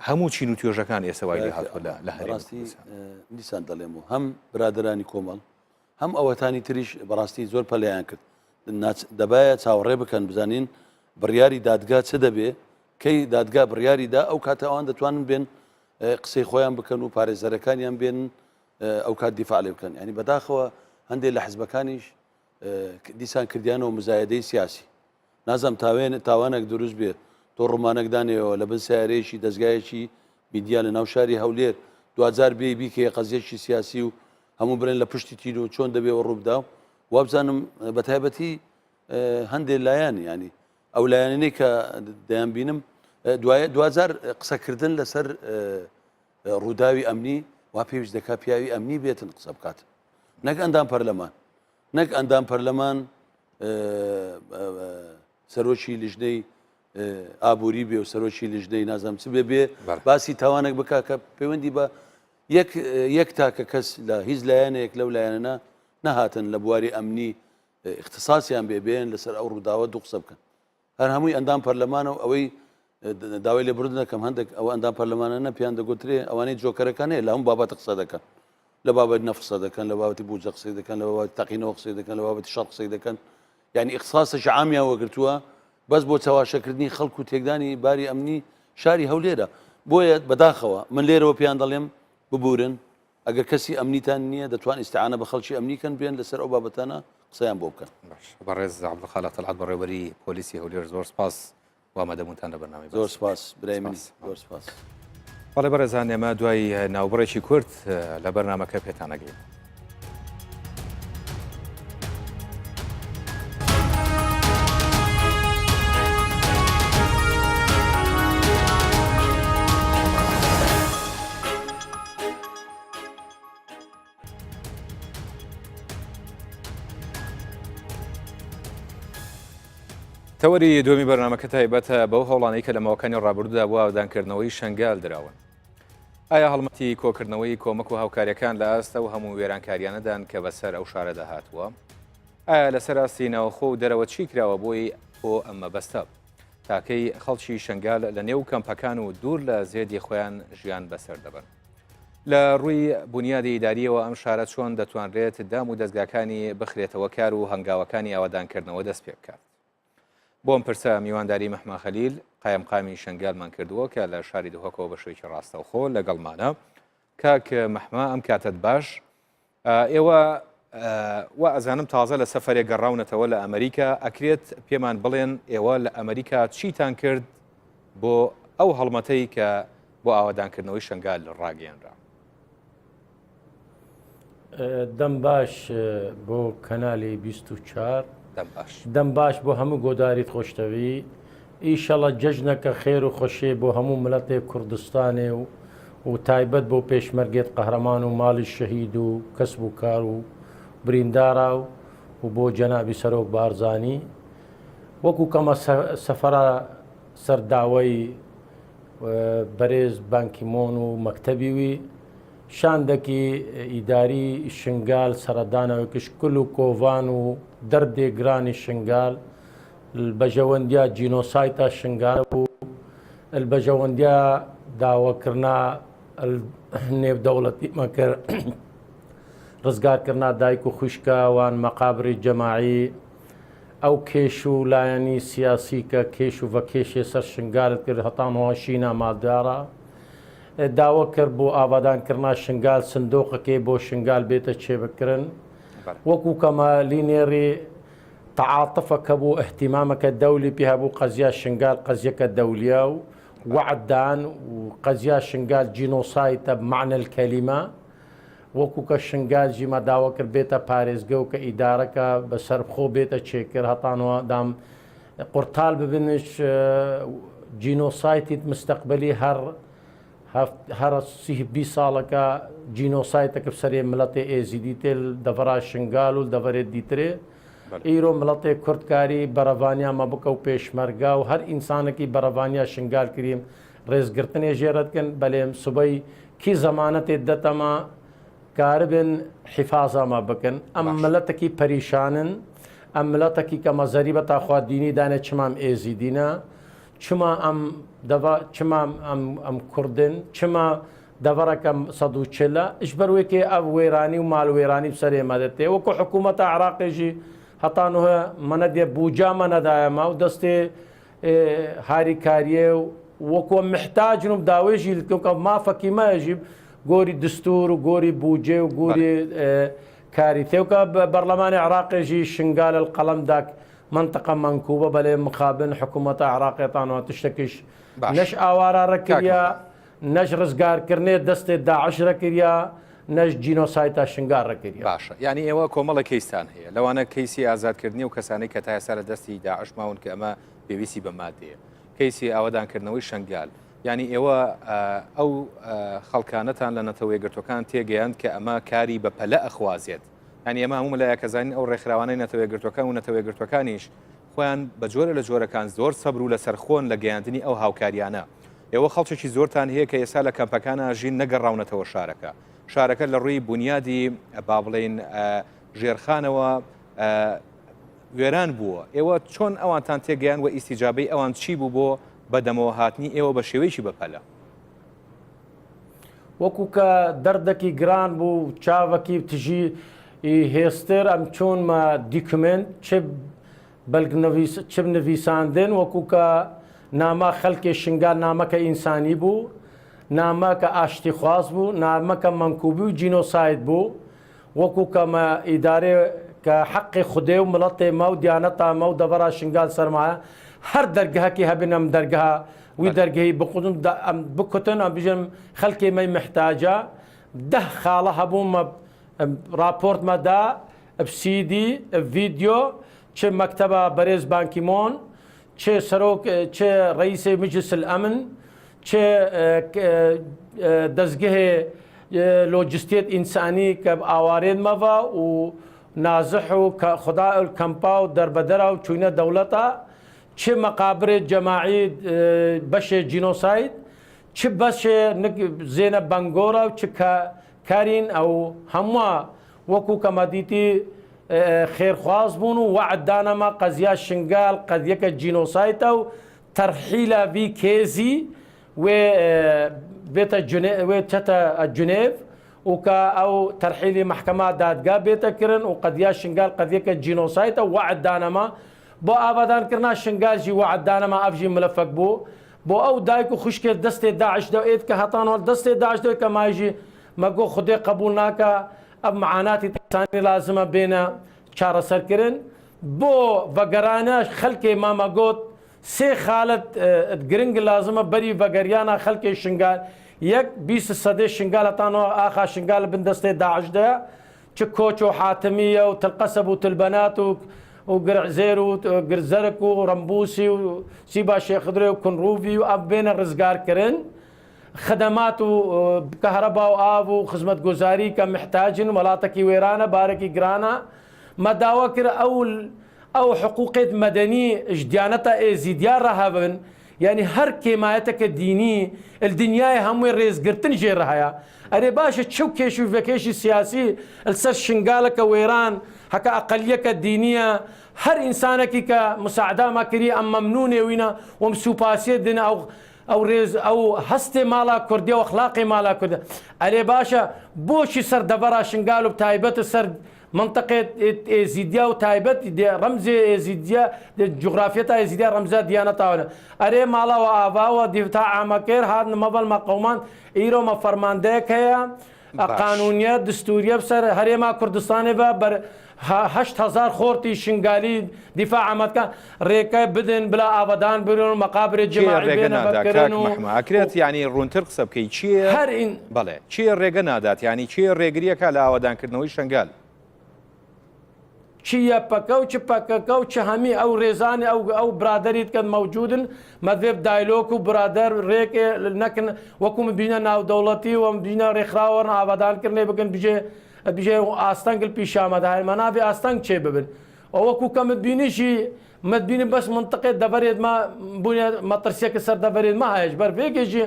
هەموو چین و توێژەکان ئێسەوای لێ هاتووە لە هەراستی دیسان دەڵێم و هەم برادرانی کۆمەڵ هەم ئەوەتانی تریش بەڕاستی زۆر پەلیان کرد دەبایە چاوەڕێ بکەن بزانین بڕیاری دادگا چ دەبێ کەی دادگا بڕیاریدا ئەو کاتە ئەوان دەتوانن بێن قسەی خۆیان بکەن و پارێزەرەکانیان بێن ئەو کات دیفاع لێ بکەن. ینی بەداخەوە هەندێک لە حزبەکانیش دیسان کردیانەوە مزایدەی سیاسی، نازەم تاوانێک دروست بێت تۆ ڕوومانێکدانەوە لە بن سیارەیەکی دەستگایەکی میدیا لە ناو شاری هەولێر 2000 بێ بیکە قەزیەکی سیاسی و هەموو برن لە پشتی تیر و چۆن دەبێەوە ڕووبدا و وابزانم بە تایبەتی هەندێک لایەنی ینی ئەو لایەنەی کە دەیان بینم 2000 قسەکردن لەسەر ڕووداوی ئەمنی وا پێویست دەکا پیاوی ئەمنی بێتن قسە بکات، نەک ئەندام پەرلەمان نەک ئەندام پەرلەمان سەرۆکی لیژنەی ئابووری بێ و سەرۆکی لیژنەی نازانم چ بێ باسی تاوانێک بک کە پەیوەندی بە یەک تاکە کەس لە هیچ لایەنێک لەو لایەنە نەهاتن لە بواری ئەمنی اختصاسیان بێبێن لەسەر ئەو ڕووداوە دوو قسە بکەن. هەر هەمووی ئەندام پەرلەمانە و ئەوەی داوای لێبوردن دەکەم هەندێک ئەوە ئەندام پەرلەمانە پێیان دەگوترێ ئەوانەی جۆکەرەکان هەیە لە هەموو بابەتە قسە دەکەن، لە بابەت نەفت قسە دەکەن، لە بابەتی بوجە قسەی دەکەن، لە بابەتی تەقینەوە قسەی دەکەن، لە بابەتی شەڕ قسەی دەکەن، یعنی اختصاسش عامیان وەگرتووە بەس بۆ چاواشەکردنی خەڵک و تێکدانی باری ئەمنی شاری هەولێرە. بۆیە بەداخەوە من لێرەوە پێیان دەڵێم ببورن ئەگەر کەسی ئەمنیتان نییە دەتوان ئیستعانە بە خەڵکی ئەمنیکەن بێن لەسەر ئەو بابەتانە قسەیان بۆ بکەن. بەڕێز عەبدولخالق تەلعات بەڕێوەری پۆلیسی هەولێر زۆر سپاس وامەدەبوونتان لە بەرنامەی. زۆر سپاس برای منی، زۆر سپاس. بەڵێ بەڕێزان ئێمە دوای ناوبڕێکی کورت لە بەرنامەکە پێتان ئەگەین. تەوەری دومی بەرنامەکە تایبەتە بەو هەوڵانەی کە لە ماوەکانی ڕابردوودا بۆ ئاودانکردنەوەی شەنگال دراون. ئایا هەڵمەتی کۆکردنەوەی کۆمەک و هاوکاریەکان لە ئاستە و هەموو وێرانکاریانەدان کە بەسەر ئەو شارەدا هاتووە؟ ئایا لەسەر ئاستی ناوخۆ و دەرەوە چی کراوە بۆی بۆ ئەمە بەستە؟ تاکەی خەڵکی شەنگال لە نێو کەمپەکان و دوور لە زێدی خۆیان ژیان بەسەر دەبن. لە ڕووی بنیادی ئیداریەوە ئەم شارە چۆن دەتوانرێت دام و دەستگاکانی بخرێتەوە کار و هەنگاوەکانی ئاوادانکردنەوە دەست پێ بکات؟ بۆم پرسە میوانداری مەحما خەلیل قایمقامی شەنگالمان کردووە کە لە شاری دهۆکەوە بە شوێکی ڕاستەوخۆ لەگەڵمانە. کاک مەحما ئەم کاتت باش، ئێوە وا ئەزانم تازە لە سەفەرێک گەڕاونەتەوە لە ئەمریکا، ئەکرێت پێمان بڵێن ئێوە لە ئەمریکا چیتان کرد بۆ ئەو هەڵمەتەی کە بۆ ئاوادانکردنەوەی شەنگال ڕاگەیەنرا؟ دەم باش بۆ کەنالی 24 دەم باش بۆ هەموو گۆداریت خۆشتەوی. ئیشەڵە جەژنەکە خێر و خۆشێ بۆ هەموو ملەتێک کوردستانێ و تایبەت بۆ پێشمەرگێت قەهرەمان و ماڵی شەهید و کەسب و کار و بریندارا و بۆ جەنابی سەرۆک بارزانی وەکو کەمە سەفەرە سەرداوای بەرێز بانکیمۆن و مەکتەبیوی شاندەکی ئیداری شنگال سەردانەوە کشکل و کۆڤان و دەردێگرانی شنگال بەژەوەندیا جینۆسایتە شنگال بوو بەژەوەندیا داواکردنا نێودەوڵەتی مەکرد ڕزگارکردنا دایک و خوشکەوان مەقابری جەماعی ئەو کێش و لایەنی سیاسی کە کێش و بە کێشێ سەر شنگالت کرد هەتانەوە شینە مادارە داوا کرد بۆ ئابادانکردنا شنگال سندۆقەکەی بۆ شنگال بێتە چێبکردن وەکو کەمالینێڕی تعاتفەکە بۆ احتیمامەکە دەولی پێ هەبوو قەزیا شنگال قەزیەکە دەولیە و وعددان و قەزیا شنگال جینۆسایتە بمعنى الکەلیمە وەکو کە شنگال ژیمە داوا کرد بێتە پارێزگە و کە ئیدارەکە بەسەرخۆ بێتە چێکرد هەتانەوە دام قورتال ببنش جینۆسایتیت مستەقبلی هەر 20 ساڵەکە جینۆسایتەکە سەرێ ملەتێ ئێزیدیتێ دەڤرا شنگال و دەڤرێت دیترێ ئیرۆ ملەتێ کوردکاری بەرەڤانیامە بکە و پێشمەرگا و هەر ئینسانێکی بەرەڤانیا شنگال کریم ڕێزگرتنێ ژێرەتکن بەلێم سوبەی کی زەمانەتێ دەتەمە کاربن حیفازامە بکەن ئەم ملەتێکی پەریشانن ئەم ملەتێکی کە مەزەری بە تاخوا دینی دانێت چمام ئێزیدینە چما ئەم کوردن چما دەڤەرەکەم ١40 ئش بەروێکێ ئەو وێرانی و ماڵوێرانی سەرێ مەدەتێ وەکو حکوومەتە عراقێژی هەتانوە منە دێ بوجامە نەدایەمە و دەستێ هاریکاریە و وەکوە محتاجن و داوێژی کە مافەکی مەژی گۆری دستور و گۆری بوجێ و گوری کاری تێوکە بەرلەمانی عراقێژی شنگال القەڵەمداک منطقە منکوبە بەلێ مخابن حکوومەتە عراقێتانەوە تشتێکیش نەش ئاوارە ڕەکردە نەش ڕزگارکردنێ دەستێ داعش ڕەکردە نەش جینۆسایتە شنگار ڕەکردە باشە ینی ئێوە کۆمەڵە کەیستان هەیە لەوانە کەیسی ئازادکردنی و کەسانەی کە تا ئێستا لە دەستی داعش ماون کە ئەمە پێویستی بە مادەیە کەیسی ئاوادانکردنەوەی شنگال ینی ئێوە ئەو خەڵکانەتان لە نەتەوە یەکگرتوەکان تێگەیاند کە ئەمە کاری بە پەلە ئەخوازێت ینی ئەمە هەموو لایەکەزانین ئەو ڕێکخراوانەی نەتەوە یەکگرتوەکان و نەتەوە یەکگرتوەکانیش خۆیان بە جۆرە لە جۆرەکان زۆر سەبر و لەسەر خۆن لە گەیاندنی ئەو هاوکاریانە ئێوە خەڵکێکی زۆرتان هەیە کە ئێستا لە کەمپەکانە ژین نەگەڕاونەتەوە شارەکە لە ڕووی بنیادی با بڵێن ژێرخانەوە وێران بووە ئێوە چۆن ئەوانتان تێگەیان و ئیسیجابەی ئەوان چی بوو بۆ بەدەمەوە هاتنی ئێوە بە شێوەیەکی بەپەلە وەکو کە دەردێکی گران بوو چاوەکی تژی هێستر ئەم چۆنمە دیکمنت چ نویساندن وەکو کە نامە خەڵکی شنگال نامەکە ئینسانی بوو نامەکە ئاشتی خواز بوو نامەکە منکوبی و جینۆسایت بوو وەکو کەمە ئیدارێ کە حەقی خودێ و مڵەتێ مە و دیانەتە مە و دەڤەرا شنگال سەرمایە هەر دەرگەهەکی هەبن ئەم دەرگەها وی دەرگەی بکوتن ئەم بژم خەڵکی مەی محتاجە 10 خاڵە هەبوومە راپۆرتمەدا ئەفسیدی ڤیدیۆ چه مەکتەبە بەرێز بانکیمۆن چه سەرۆک چه ڕئیسێ مجلس الأمن چه دەستگەهێ لۆجستێت ئینسانی کە ئاوارێن مەڤە و نازح و خدا کەمپا و دەربەدەرا و چوینە دەوڵەتە چه مەقابرێ جەماعی بەشێ جینۆسایت چه بەشێ زێنە بەنگۆرە و چ کارین ئەو هەمووە وەکو کەمەدیتی خێرخواز بوون و وعددانەمە قەزیا شنگال قەدیەکە جینۆسایتە و تەرحیلە ڤی کێزی وێ بێتە وێ چەتە جنێڤ و کە ئەو تەرحیلی محکەما دادگا بێتە کردن و قەدیا شنگال قەدیەکە جینۆسایتە وعددانەمە بۆ ئابادانکردنا شنگالژی وعددانەمە ئەڤژی ملەفەک بوو بۆ ئەو دایک و خوشکێت دەستێ داعش دەوێت کە هەتانەوە دەستێ داعش دەوێت کە ماژی مەگۆ خودێ قبول ناکە ئەم معاناتی تەسانی لازمە بێنە چارەسەرکردن بۆ ڤەگەرانە خەڵکێ مامەگۆت 3 خاڵت گرنگ لازمە بەری ڤەگەریانە خەڵکی شنگال 20 سەدەی شنگالەتانەوە ئاخا شنگال بن دەستێ داعشدە چ کۆچ و حاتمیە و تلقەسەب و تلبەنات و گرعزێر و گرزەرک و ڕەمبوسی و سیبا شێخدرێ و کنڕووی و ئەم بێنە ڕزگارکردن خدمات و کەهرەبا و ئاو و خزمەتگوزاری کە محتاجن وڵاتێکی وێرانە بارێکی گرانە مەداوا کرد ئەو حقوقێت مەدەنی ژدیانەتە ئێزیدیا ڕەهەبن يعني هر كيمايتك الديني الدنيا هم ريزقرتن جيرها أري باشا تشو كيشو فيكيشي سياسي السر شنقالك ويران هكا أقليك الدينية هر إنسانك كمساعدة ما كري أم ممنونة وينا ومسوباسية دينا أو ريز أو هستي مالا كردية وأخلاقي مالا كردية أري باشا بوشي سر دبرا شنقالو بتايبت سر منطقة إيزيديا وتايبت رمز إيزيديا جغرافيتها إيزيديا رمزها ديانتها أري مالا وآبا ودفاع مكير هذا مبل مقومان إيرو ما فرماندك هي قانونية دستورية بسر هريما كردستاني بر 8000 خورتي شنغالي دفاع عمد كان ريكا بدن بلا أبدان برون مقابر الجماعي بين بكرن أكريت يعني رونتر قصب كي تشير هر إن بله تشير ريجنا دات يعني تشير ريجريا كلا أبدان كرنوي شنغال چیە پەکە و چ پەکەکە و چ هەمی ئەو ڕێزانی ئەو برادریت کە موجودن مەدێب دایلۆک و برادەر ڕێکێ نەکن وەکوم بینە ناودەوڵەتی و بینە ڕێکخراوە ئاوادانکردنێ بگەن بژێ ئاستەنگل پیشامەداهێن مەنابێ ئاستەنگ چێ ببن وەکو کە متبینیشی متبینی بەس منطقێت دەبەرێت بوونێ مەترسیەکە سەر دەبەرێت مە هەیەش بەر بێگێژی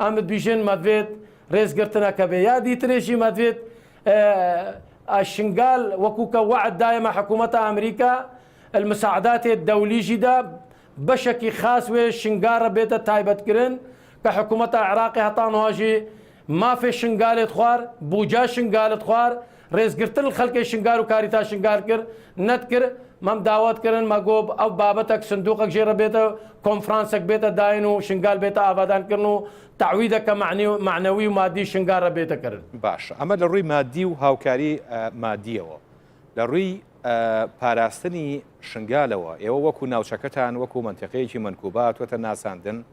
ئەمت بیژێن مەدوێت ڕێزگرتنەکە بێ یا دیترێژی مەدوێت الشنغال وكوكا وعد دائما حكومة أمريكا المساعدات الدولية جدا بشكل خاص والشنغال بيتا تايبت كرن كحكومة العراق هطان هاجي ما في شنغال خوار بوجا شنغال خوار رئيس قرتل الخلق شنغال وكاريتا شنغال كر نتكر مم دعوت كرن ماجوب أو بابتك صندوقك جيرا بيتا كونفرانسك بيتا داينو شنغال بيتا آبادان كرنو تعويدك معنوي ومادي شنغال بيتا كرن باش أما لروي مادي وهاوكاري مادية لروي باراستني شنغالوا ئێوە وەکو ناوچەکەتان وەکو منتیقەیەکی منکوبات وەتە ناساندن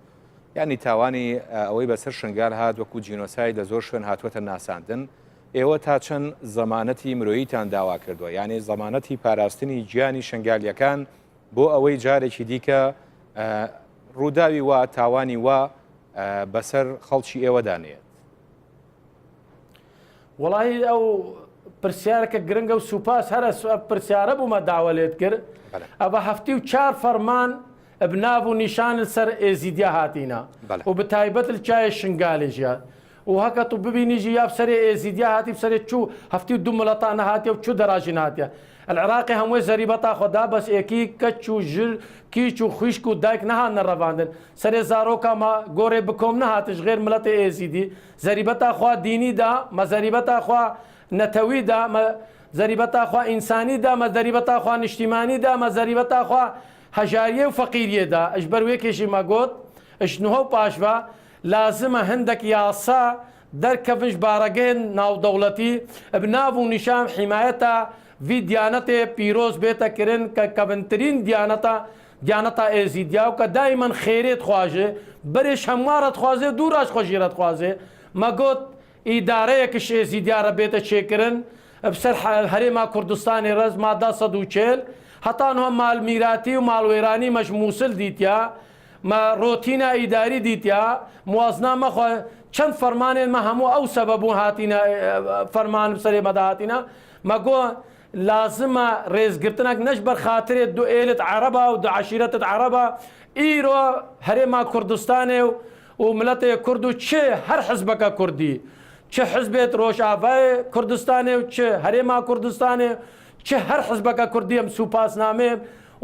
یعنی تاوانی ئەوەی بەسەر شنگال هات وەکو جینۆساید لە زۆر شوێن هاتووەتە ناساندن ئێوە تا چەند زەمانەتی مرۆییتان داوا کردووە یعنی زەمانەتی پاراستنی گیانی شنگالیەکان بۆ ئەوەی جارێکی دیکە ڕووداوی وا تاوانی وا بەسەر خەڵکی ئێوەدانێت وڵی ئەو پرسیارەکە گرنگە و سوپاس هەرە پرسیارە بوومە داوە لێت کرد ئەوە هەفتی و 4 فەرمان بناو و نیشان سەر ئێزیدیا هاتینا و بتایبەت چای شنگالێژە و هەکە تو ببینیژی یا بسەرێ ئێزیدیا هاتی بسەرێ چوو هەفتی و 2 مڵەتانە هاتیە و چوو دەراژین هاتیە العراقی هەمووی زەریبەتا خۆدا بەس ئێکی کەچ و ژر کیچ و خویشک و دایک نەهان نەڕەواندن سەرێ زارۆکەمە گۆڕێ بکۆم نەهاتش غێر ملەتی ئێزیدی زەریبەتا خوا دینیدا مە زەریبەتا خوا نەتەویدا مە زەریبەتا خوا ئینسانیدا مە زەریبەتا خوا نیشتیمانیدا مە زەریبەتا خوا هەژاریە و فەقیریەدا ئەش بەروێکێشی مەگوت ئەشنوهە و پاشوە لازمە هەندێک یاسا دەرکەڤش بارەگەن ناودەوڵەتی بناو و نیشان حیمایەتە وی دیانەتێ پیرۆز بێتە کردن کە کەبنترین دیانەتە ئێزیدیا و کە دایمەن خێرێت خواژێ بەرێش هەموارەت خوازێ دووڕاش خۆشیرەت خوازێ مەگوت ئیدارەیەکش ئێزیدیارە بێتە چێکردن بسەر هەرێما کوردستانی ڕێز مادە 140 هەتانوە مالمیراتی و ماڵوێرانی مەش مووسل دیتیا مە ڕۆتینە ئیداری دیتیا موازنا مەخوا چەند فەرمانێن مە هەموو ئەو سەبەبوو هاتینە فەرمان بسەرێ مەدا هاتینە مەگۆ لازمە ڕێزگرتنێک نەش بەرخاترێت دو ئێلت عەرەبە و دو عەشیرەتت عەرەبە ئیرۆ هەرێما کوردستانێ و ملەتێ کورد و چێ هەر حزبەکە کوردی چه حزبێت ڕۆژئاوای کوردستانێ و چه هەرێما کوردستانێ چه هەر حزبەکە کوردی ئەم سوپاسنامێ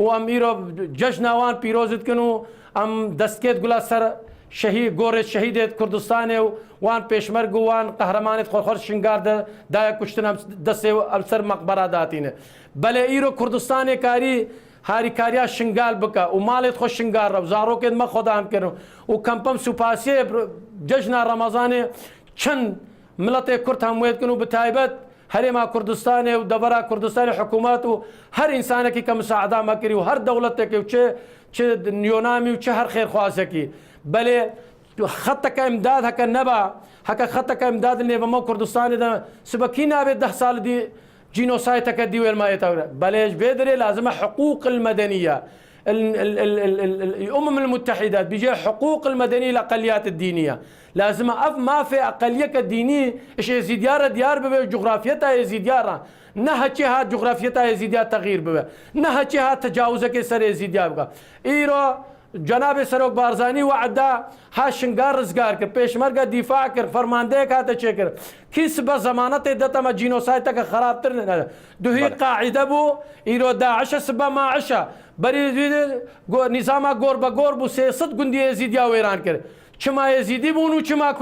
و ئەم ئیرۆ جەژناوان پیرۆزتکن و ئەم دەستکێت گولا سەر گۆڕێت شەهیدێت کوردستانێ و وان پێشمەرگ و وان قەهرەمانێت خۆخۆر شنگاردە دایە کوشتن دەستێ و ئەم سەر مەقبەرا داتینێ بەلێ ئیرۆ کوردستانێ کاری هاریکاریا شنگال بکە و ماڵێت خۆ شنگارڕە و زارۆکێت مە خۆدانکردن و کەمپەم سوپاسیێ جەژنا ڕەمەزانێ چەند ملەتێک کورد هەمووێتکن و بتایبەت هەرێما کوردستانێ و دەبەرا کوردستانی حکوومەت و هەر ئینسانێکی کە مساعدا مەکری و هەر دەوڵەتێکی و چ نیۆنامی و چه هەر خێرخوازێکی بەلێ خەتەکە ئیمداد هەکە نەبا هەکە خەتەکە ئیمداد نێبەمە کوردستانی سبەکی نابێت 10 ساڵ جینۆسایتەکە دیوێرمایەتەورە بەلێش بێدرێ لازمە حقوق المدنية الأمم المتحدة بيجي حقوق المدنية للأقليات الدينية لازم ما في أقلية دينية إيش يزيديارة ديار ببه جغرافيتها يزيديارة نهجها جغرافيتها يزيديار تغيير ببه نهجها تجاوزك سر يزيديار ببه إيرو جناب سەرۆک بارزانانی وعدا ها شنگار ڕزگار کرد پێشمەرگە دیفاع کرد فەرماندەیەک هاتە چێ کرد کیس بە زەمانەتێ دەتەمە جینۆسایتەکە خراپتر دوهی قاعدە بوو ئیرۆ داعشە سبە ماعشە بەری نیزاما گۆر بە گۆر بوو 300 گوندی ێزیدیا وێران کرد چما ێزیدی بوون و چما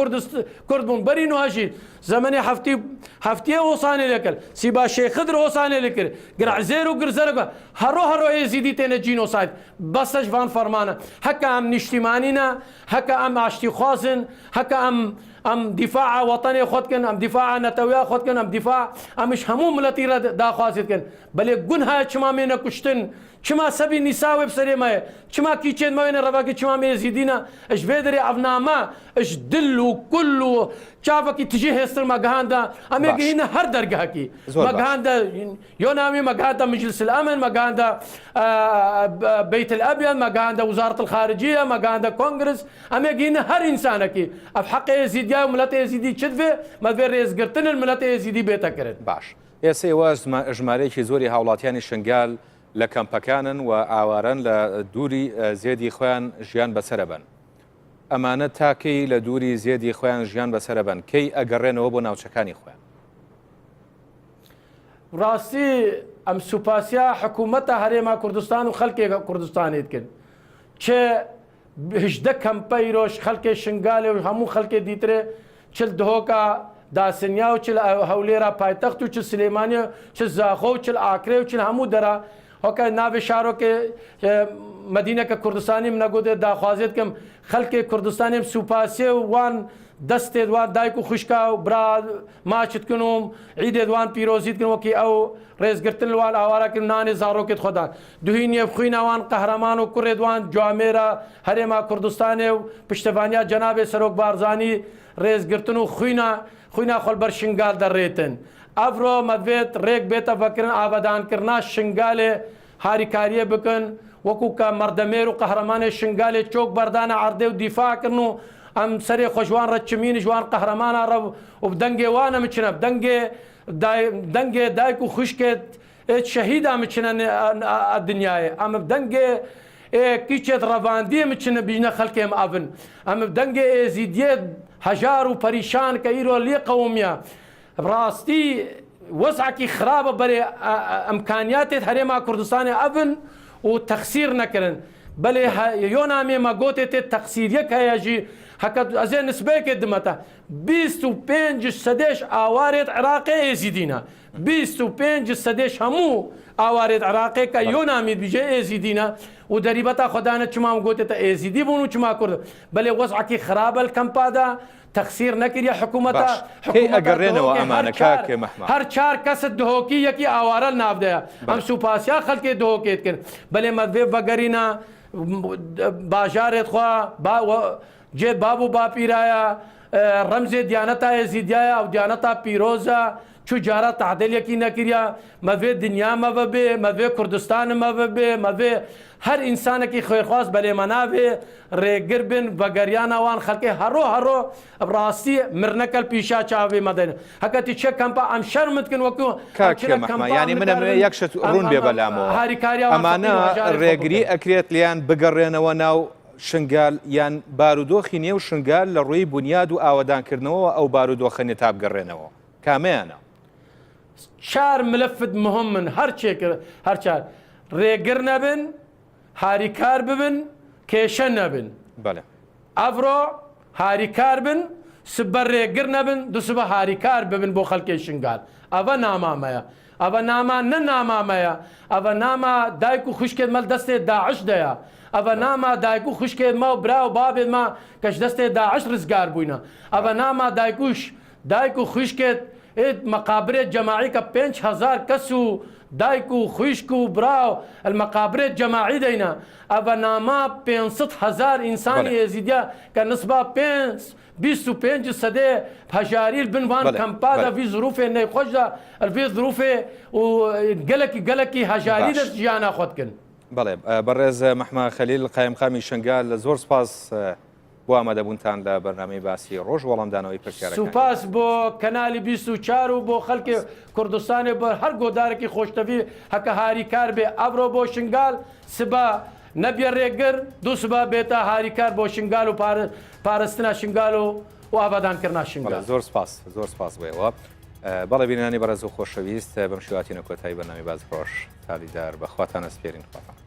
کورد بوون بەری نوهژید زەمەنی هەفتیە ئۆسانێ لەکرد سیبا شێخدر ئۆسانێ لەکرد گرعزێر و گرزەرەکە هەڕۆ ێزیدی تێنە جینۆسایت بەسەش وان فەرمانە هەکە ئەم نیشتیمانینە هەکە ئەم ئاشتی خوازن هەکە ئەم دیفاع وەتەنێ خۆتکن ئەم دیفاع نەتەویا خۆتکن ئەم دیفاع ئەمش هەموو ملەتی داخوازیتکن بەلێ گون هەیە چما مێنە کوشتن چما سەبی نیساوێ بسەرێمایە چما کیچێن ماوێنە ڕەواکی چما مێزیدینە ئەش بێ دەرێ ئەڤنامە ئەش دل و کل و چاوەکی تژی هێستر مەگەهاندا ئەمێگەهینە هەر دەرگەهەکی مەگەهاندا یۆنامی مەگەهاندا مجلس الأمن مەگەهاندا بەیت الأبيض مەگەهاندا وزارة الخارجية مەگەهاندا کۆنگرس ئەمێگەهینە هەر ئینسانەکی ئەف حەق ێزیدیا و ملەت ێزیدی چت بێ مەدوێ ڕێزگرتنن ملەت ێزیدی بێتەکرێت باش ئێستا ئێوە ژمارەیەکی زۆری هاوڵاتیانی شنگال لە کەمپەکانن و ئاوارن لە دووری زێدی خۆیان ژیان بەسەرە بن ئەمانە تاکەی لە دووری زێدی خۆیان ژیان بەسەرە بن کەی ئەگەڕێنەوە بۆ ناوچەکانی خۆیان ڕاستی ئەم سوپاسیا حکوومەتە هەرێما کوردستان و خەڵکێکە کوردستانیت کرد چێ هژدە کەمپەیرۆش خەڵکێ شنگالێ و هەموو خەڵکێ دیترێ چل دهۆکە داسنیا و چل هەولێرە پایتەخت و چ سلێمانیە چ زاخۆ و چل ئاکرێ و چل هەموو دەرا هۆکە ناوێ شارۆکێ مدینەکە کوردستانی منەگوتێ داخوازێت کەم خەڵکێ کوردستانیم سوپاسێ و وان دەستێ دوان دایک و خوشکا و برا ماچتکنم عیدێ دوان پیرۆزیتکن وەکی ئەو ڕێزگرتن وان ئاوارەکردن نانێ زاڕۆکێت خۆدان دوهی نیە خویناوان قەهرەمان و کوڕێ دوان جوامێرە هەرێما کوردستانێ و پشتەوانیا جەنابێ سەرۆک بارزانی ڕێزگرتن و خوینا خۆلبەر شنگال دەڕێتن ئەڤڕۆ مەدوێت ڕێک بێتە بەکردن ئابەدانکردنا شنگالێ هاریکاریە بکەن وەکو کە مەردەمێر و قەهرەمانێ شنگالێ چۆک بەردانە عەردێ و دیفاعکردن و ئەم سەرێ خۆشوان ڕەچمینی جوان قەهرەمانە ڕە و دەنگێ وانە مچنە دەنگێ دایک و خوشکێت شەهیدا مچنە دنیاە ئەمە دەنگێ کیچێت ڕەڤاندیە مچنە بینە خەڵکێم ئەڤن ئەمە دەنگێ ئێزیدیێت هەژار و پەریشان کە ئیرۆ لێ قەومیە ڕاستی وەزعکی خراپە بەرێ ئەمکانیاتێت هەرێما کوردستانی ئەڤن و تەخسیر نەکردن بەلێ یۆنامێمە گۆتێتێت تەخسیریەک هەیەژی هەکە ئەزێ نسبەیەکێت دمەتە 25 سەدەش ئاوارێت عێراقی ئێزیدینە 25 سەدەش هەموو ئاوارێت عێراقی کە یۆنامیت بژێ ئێزیدینە و دەریبەتا خۆدانە چمام گۆتێتە ئێزیدی بوون و چما کورد بەلێ وەزعکی خراپە کەمپادا تەخسیر نەکردە حکوومەتە ئەگەڕێنەوە ئەمانە کاکێ مەحمەد هەر چار کەست دهۆکی یەکی ئاوارە ناودەیە ئەم سوپاسیا خەڵکێ دهۆکێت کرد بەلێ مەدوێ بەگەرینە باژارێت خوا جێ باب و باپیرایە ڕەمزێ دیانەتا ێزیدیایە ئەو دیانەتا پیرۆزە چو جارە تعدیلێکی نەکردە مەوێ دنیامەوە بێ مەوێ کوردستانمەوە بێ مەوێ هەر ئینسانێکی خۆیخواست بەلێمە ناوێ ڕێگر بن بەگەریانەوان خەڵکی هەڕۆ ڕاستی مرنەکەل پیشا چاوێ مەدەن هەکەتی چێ کەمپە ئەم شەرمتکن وەکو ینی منە یەکشت ڕوون بێ بەلامەوە ئەمانە ڕێگری ئەکرێت لیان بگەڕێنەوە ناو شنگال یان بارودۆخی نێو شنگال لە ڕووی بنیاد و ئاوەدانکردنەوە ئەو بارودۆخەنێ تا بگەڕێنەوە کامەیانە چار ملفت مهم من هەر چار ڕێگر نەبن هاریکار ببن کێشە نەبن ئەڤڕۆ هاریکار بن سبە ڕێگر نەبن دوسبە هاریکار ببن بۆ خەڵکی شنگال ئەوە نامامەیە ئەوە ناما نەنامامەیە ئەوە ناما دایک و خوشکێت مەل دەستێ داعش دەیە ئەوە ناما دایک و خوشکێت مە و برا و بابێت مە کەش دەستێ داعش ڕزگار بووینە ئەوە ناما دایک و خوشکێت مەقابرێت جەماعی کە 5,000 کەس و دایک و خوشک و براو المەقابرێت جەماعی دەینە ئەوە ناما 500,000 ئینسانی ئێزیدیا کە نسبە 25 سەدێ هەژاریل بنوان کەمپادە وی ظروفێ نەیخۆشدا وی ظروفێ و گەلێکی هەژاری دەست ژیانە خۆتکن بەڵێ بەڕێز مەحمەد خەلیل قایمقامی شنگال لە زۆر سپاس بۆ ئامادەبوونتان لە بەرنامەی باسی ڕۆژ وەڵامدانەوەی پرسیارەکان سوپاس بۆ کەنالی 24 و بۆ خەڵکی کوردستانی بۆ هەر گۆدارێکی خۆشتەوی هەکە هاریکار بێ ئەڤڕۆ بۆ شنگال سبە نەبیە ڕێگر دووسبە بێتە هاریکار بۆ شنگال و پارستنا شنگال و ئابادانکردنا شنگال. زۆر سپاس بێەوە. بەڵێ بینانی بەڕێز و خۆشەویست بەم شێواتینە کۆتایی بەنامی بازفرۆش تالیدار بەخواتانە سپێرین خواتان.